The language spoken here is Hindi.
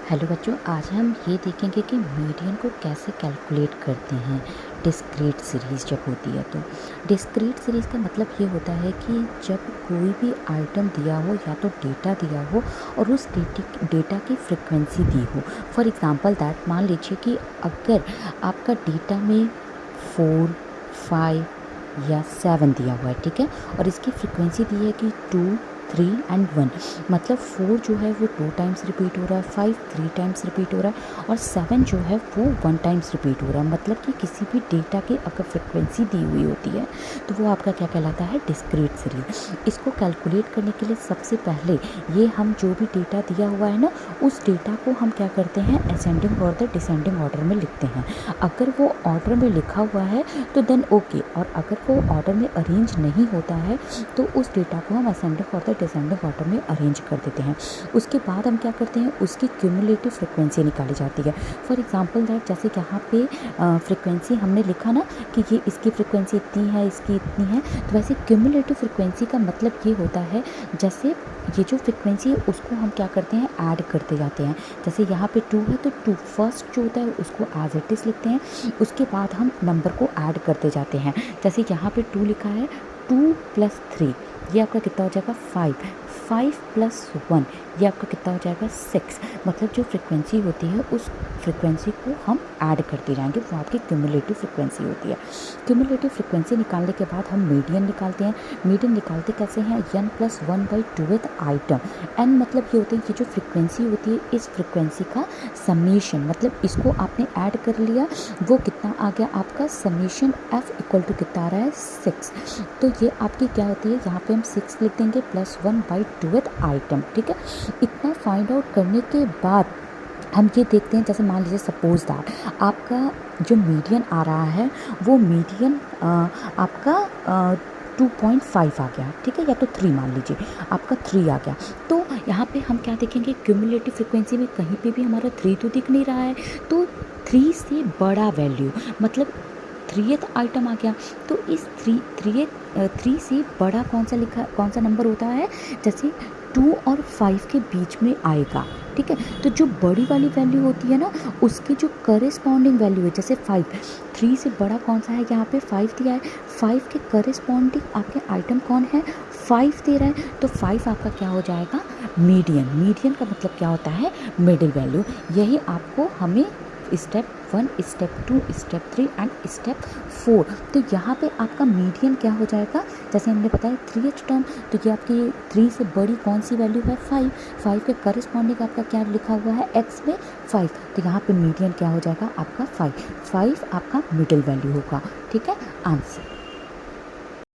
हेलो बच्चों, आज हम ये देखेंगे कि मीडियन को कैसे कैलकुलेट करते हैं डिस्क्रीट सीरीज़ जब होती है। तो डिस्क्रीट सीरीज़ का मतलब ये होता है कि जब कोई भी आइटम दिया हो या तो डेटा दिया हो और उस डेटा की फ्रिक्वेंसी दी हो। फॉर एग्ज़ाम्पल दैट मान लीजिए कि अगर आपका डेटा में 4, 5 या 7 दिया हुआ है, ठीक है, और इसकी फ्रिक्वेंसी दी है कि 2, 3 एंड 1, मतलब 4 जो है वो 2 टाइम्स रिपीट हो रहा है, 5 3 टाइम्स रिपीट हो रहा है और 7 जो है वो 1 टाइम्स रिपीट हो रहा है। मतलब कि किसी भी डेटा की अगर फ्रिक्वेंसी दी हुई होती है तो वो आपका क्या कहलाता है, डिस्क्रीट सीरीज। इसको कैलकुलेट करने के लिए सबसे पहले ये हम जो भी डेटा दिया हुआ है ना, उस डेटा को हम क्या करते हैं, असेंडिंग और द डिसेंडिंग ऑर्डर में लिखते हैं। अगर वो ऑर्डर में लिखा हुआ है तो देन ओके, और अगर वो ऑर्डर में अरेंज नहीं होता है तो उस डेटा को हम असेंडिंग और द डिसेंडिंग ऑर्डर में अरेंज कर देते हैं। उसके बाद हम क्या करते हैं, उसकी क्यूमुलेटिव फ्रिक्वेंसी निकाली जाती है। फॉर एग्जांपल दैट जैसे यहाँ पे फ्रिक्वेंसी हमने लिखा ना कि ये इसकी फ्रिक्वेंसी इतनी है, इसकी इतनी है, तो वैसे क्यूमुलेटिव फ्रिक्वेंसी का मतलब ये होता है जैसे ये जो फ्रिक्वेंसी है उसको हम क्या करते हैं, ऐड करते जाते हैं। जैसे यहाँ पे 2 है तो 2 फर्स्ट जो होता है उसको एज इट इज़ लिखते हैं, उसके बाद हम नंबर को ऐड करते जाते हैं। जैसे यहाँ पे 2 लिखा है, 2 + 3 ये आपका कितना हो जाएगा, 5 + 1 ये आपका कितना हो जाएगा, 6। मतलब जो फ्रिक्वेंसी होती है उस फ्रिक्वेंसी को हम ऐड करते जाएंगे, वो आपकी क्यूमुलेटिव फ्रिक्वेंसी होती है। क्यूमुलेटिव फ्रिक्वेंसी निकालने के बाद हम मीडियन निकालते हैं। मीडियन निकालते कैसे हैं, n + 1/2th आइटम। n मतलब ये होते हैं, ये जो फ्रिक्वेंसी होती है इस फ्रिक्वेंसी का समीशन, मतलब इसको आपने ऐड कर लिया, वो कितना आ गया आपका, समीशन f = कितना आ रहा है, 6। तो ये आपकी क्या होती है, यहाँ पे हम 6 लिख देंगे + 1/2th आइटम, ठीक है। इतना फाइंड आउट करने के बाद हम ये देखते हैं, जैसे मान लीजिए सपोज दैट आपका जो मीडियन आ रहा है वो मीडियन आपका 2.5 आ गया, ठीक है, या तो 3 मान लीजिए आपका 3 आ गया। तो यहाँ पे हम क्या देखेंगे, क्यूमुलेटिव फ्रिक्वेंसी में कहीं पे भी हमारा 3 तो दिख नहीं रहा है, तो 3 से बड़ा वैल्यू मतलब 3th आइटम आ गया। तो इस 3 से बड़ा कौन सा नंबर होता है, जैसे 2 और 5 के बीच में आएगा, ठीक है। तो जो बड़ी वाली वैल्यू होती है ना, उसकी जो करेस्पॉन्डिंग वैल्यू है, जैसे 5, 3 से बड़ा कौन सा है, यहाँ पे 5 दिया है, 5 के करेस्पॉन्डिंग आपके आइटम कौन है, 5 दे रहा है, तो 5 आपका क्या हो जाएगा, मीडियन। मीडियन का मतलब क्या होता है, मिडिल वैल्यू। यही आपको हमें step 1, step 2, step 3 and step 4। तो यहाँ पे आपका मीडियन क्या हो जाएगा, जैसे हमने बताया 3th टर्म, तो ये आपकी 3 से बड़ी कौन सी वैल्यू है, 5। 5 के करस्पॉन्डिंग आपका क्या लिखा हुआ है, x में 5, तो यहाँ पे मीडियन क्या हो जाएगा आपका 5 आपका मिडिल वैल्यू होगा, ठीक है। आंसर।